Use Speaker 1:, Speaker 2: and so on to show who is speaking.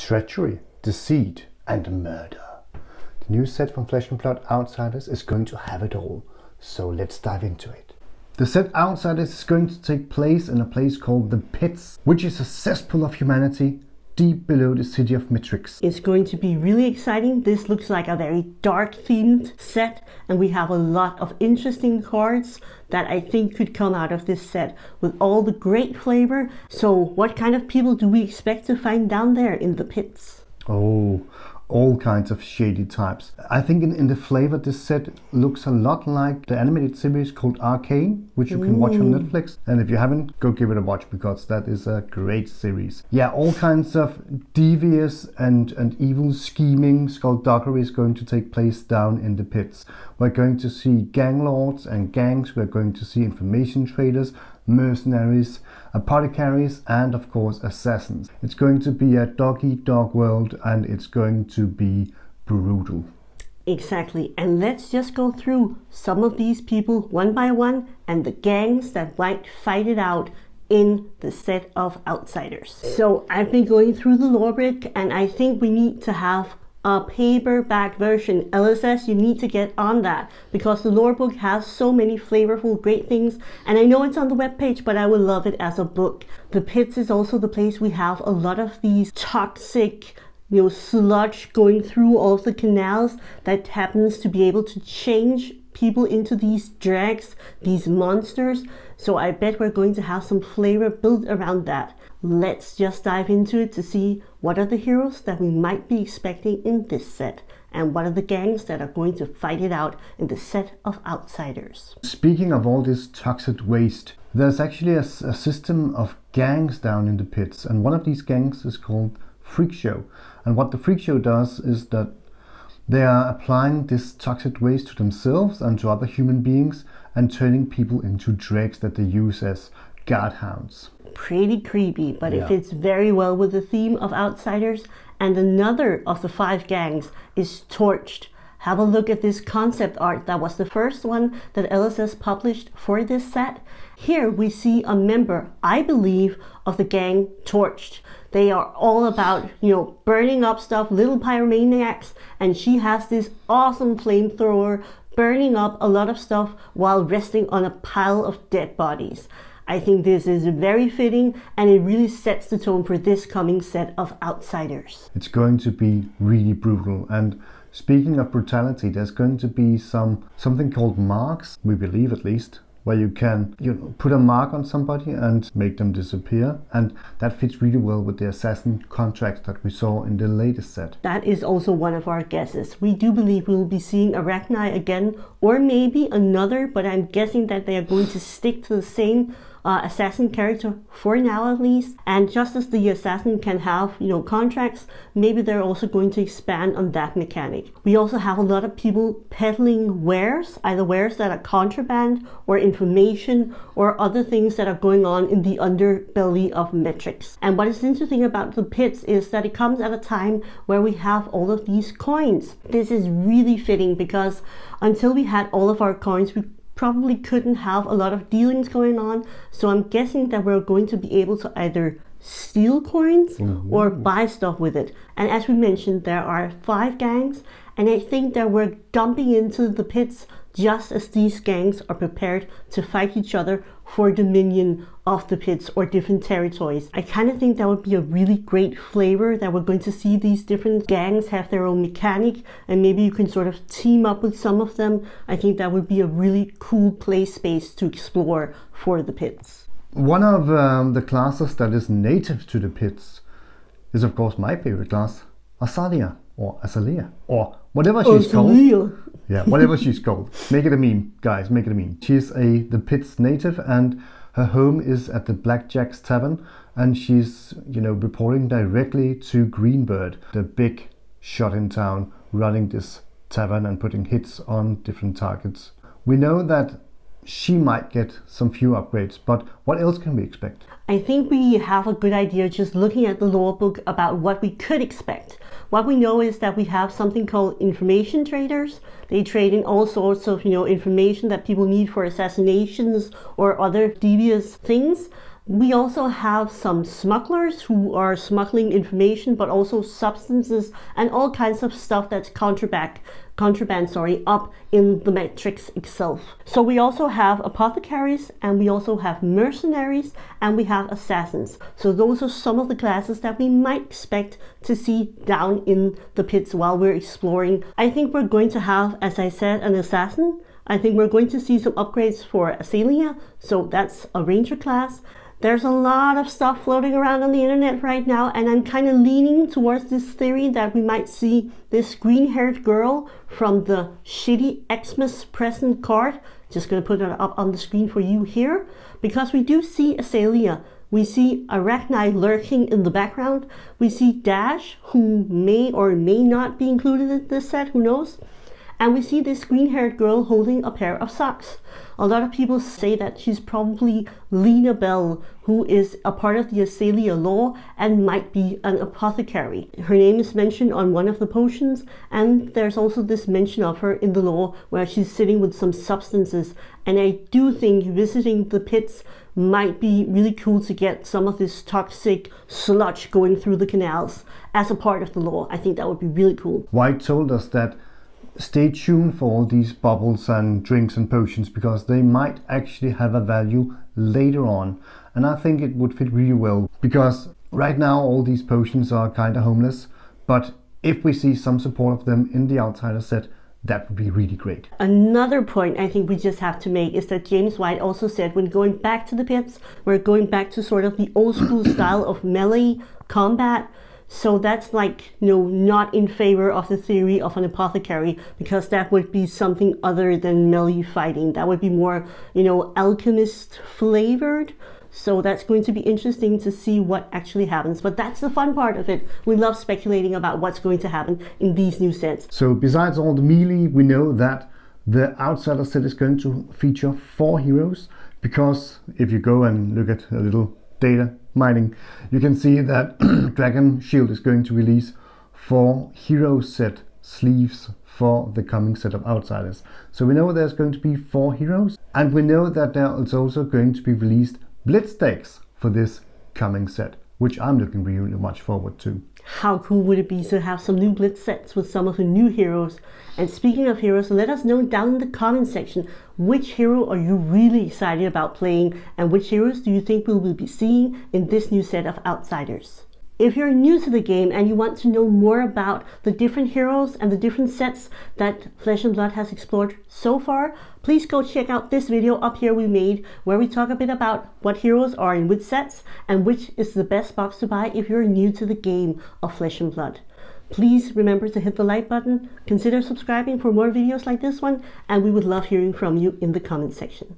Speaker 1: treachery, deceit and murder. The new set from Flesh and Blood Outsiders is going to have it all, so let's dive into it. The set Outsiders is going to take place in a place called the Pits, which is a cesspool of humanity deep below the city of Metrix.
Speaker 2: It's going to be really exciting. This looks like a very dark themed set, and we have a lot of interesting cards that I think could come out of this set with all the great flavor. So what kind of people do we expect to find down there in the pits?
Speaker 1: Oh, all kinds of shady types. I think in the flavor this set looks a lot like the animated series called Arcane, which you can watch on Netflix. And if you haven't, go give it a watch, because that is a great series. Yeah, all kinds of devious and evil scheming skullduggery is going to take place down in the pits. We're going to see gang lords and gangs. We're going to see information traders, mercenaries, apothecaries, and of course assassins. It's going to be a dog-eat-dog world, and it's going to be brutal.
Speaker 2: Exactly, and let's just go through some of these people one by one and the gangs that might fight it out in the set of Outsiders. So I've been going through the lore book, and I think we need to have a paperback version. LSS, you need to get on that, because the lore book has so many flavorful great things, and I know it's on the webpage, but I would love it as a book. The Pits is also the place we have a lot of these toxic, sludge going through all of the canals that happens to be able to change people into these drags, these monsters. So I bet we're going to have some flavor built around that. Let's just dive into it to see what are the heroes that we might be expecting in this set, and what are the gangs that are going to fight it out in the set of Outsiders.
Speaker 1: Speaking of all this toxic waste, there's actually a system of gangs down in the pits, and one of these gangs is called Freak Show. And what the Freak Show does is that they are applying this toxic waste to themselves and to other human beings, and turning people into dregs that they use as guard hounds.
Speaker 2: Pretty creepy, but
Speaker 1: yeah.
Speaker 2: It fits very well with the theme of Outsiders. And another of the 5 gangs is Torched. Have a look at this concept art. That was the first one that LSS published for this set. Here we see a member, I believe, of the gang Torched. They are all about, burning up stuff, little pyromaniacs, and she has this awesome flamethrower burning up a lot of stuff while resting on a pile of dead bodies. I think this is very fitting, and it really sets the tone for this coming set of Outsiders.
Speaker 1: It's going to be really brutal, and speaking of brutality, there's going to be something called marks, we believe at least, where you can put a mark on somebody and make them disappear, and that fits really well with the assassin contracts that we saw in the latest set.
Speaker 2: That is also one of our guesses. We do believe we will be seeing Arachni again, or maybe another, but I'm guessing that they are going to stick to the same assassin character for now at least. And just as the assassin can have contracts, maybe they're also going to expand on that mechanic. We also have a lot of people peddling wares, either wares that are contraband or information or other things that are going on in the underbelly of Metrix. And what is interesting about the pits is that it comes at a time where we have all of these coins. This is really fitting, because until we had all of our coins, we probably couldn't have a lot of dealings going on. So I'm guessing that we're going to be able to either steal coins or buy stuff with it. And as we mentioned, there are 5 gangs, and I think that we're dumping into the pits just as these gangs are prepared to fight each other for dominion of the pits or different territories. I kind of think that would be a really great flavor, that we're going to see these different gangs have their own mechanic, and maybe you can sort of team up with some of them. I think that would be a really cool play space to explore for the pits.
Speaker 1: One of the classes that is native to the pits is of course my favorite class, Azalea, or Azalea, or whatever she's called. Yeah, whatever she's called. Make it a meme, guys, make it a meme. She's the Pits native, and her home is at the Blackjack's Tavern, and she's, reporting directly to Greenbird, the big shot in town, running this tavern and putting hits on different targets. We know that she might get some few upgrades, but what else can we expect?
Speaker 2: I think we have a good idea just looking at the lore book about what we could expect. What we know is that we have something called information traders. They trade in all sorts of information that people need for assassinations or other devious things. We also have some smugglers who are smuggling information, but also substances and all kinds of stuff that's contraband up in the Metrix itself. So we also have apothecaries, and we also have mercenaries, and we have assassins. So those are some of the classes that we might expect to see down in the pits while we're exploring. I think we're going to have, as I said, an assassin. I think we're going to see some upgrades for Azalea, so that's a ranger class. There's a lot of stuff floating around on the internet right now, and I'm kind of leaning towards this theory that we might see this green-haired girl from the shitty Xmas present card. Just going to put it up on the screen for you here, because we do see Azalea. We see Arachni lurking in the background. We see Dash, who may or may not be included in this set, who knows? And we see this green-haired girl holding a pair of socks. A lot of people say that she's probably Lena Bell, who is a part of the Azalea lore and might be an apothecary. Her name is mentioned on one of the potions, and there's also this mention of her in the lore where she's sitting with some substances. And I do think visiting the pits might be really cool to get some of this toxic sludge going through the canals as a part of the lore. I think that would be really cool.
Speaker 1: White told us that stay tuned for all these bubbles and drinks and potions, because they might actually have a value later on. And I think it would fit really well, because right now all these potions are kind of homeless, but if we see some support of them in the Outsider set, that would be really great.
Speaker 2: Another point I think we just have to make is that James White also said when going back to the pits, we're going back to sort of the old school style of melee combat. So that's like, you know, not in favor of the theory of an apothecary, because that would be something other than melee fighting. That would be more, you know, alchemist flavored. So that's going to be interesting to see what actually happens. But that's the fun part of it. We love speculating about what's going to happen in these new sets.
Speaker 1: So besides all the melee, we know that the Outsider set is going to feature 4 heroes, because if you go and look at a little data mining, you can see that Dragon Shield is going to release 4 hero set sleeves for the coming set of Outsiders. So we know there's going to be 4 heroes, and we know that there is also going to be released Blitz decks for this coming set, which I'm looking really much forward to.
Speaker 2: How cool would it be to have some new Blitz sets with some of the new heroes? And speaking of heroes, let us know down in the comment section, which hero are you really excited about playing, and which heroes do you think we will be seeing in this new set of Outsiders? If you're new to the game and you want to know more about the different heroes and the different sets that Flesh and Blood has explored so far, please go check out this video up here we made, where we talk a bit about what heroes are in which sets and which is the best box to buy if you're new to the game of Flesh and Blood. Please remember to hit the like button, consider subscribing for more videos like this one, and we would love hearing from you in the comment section.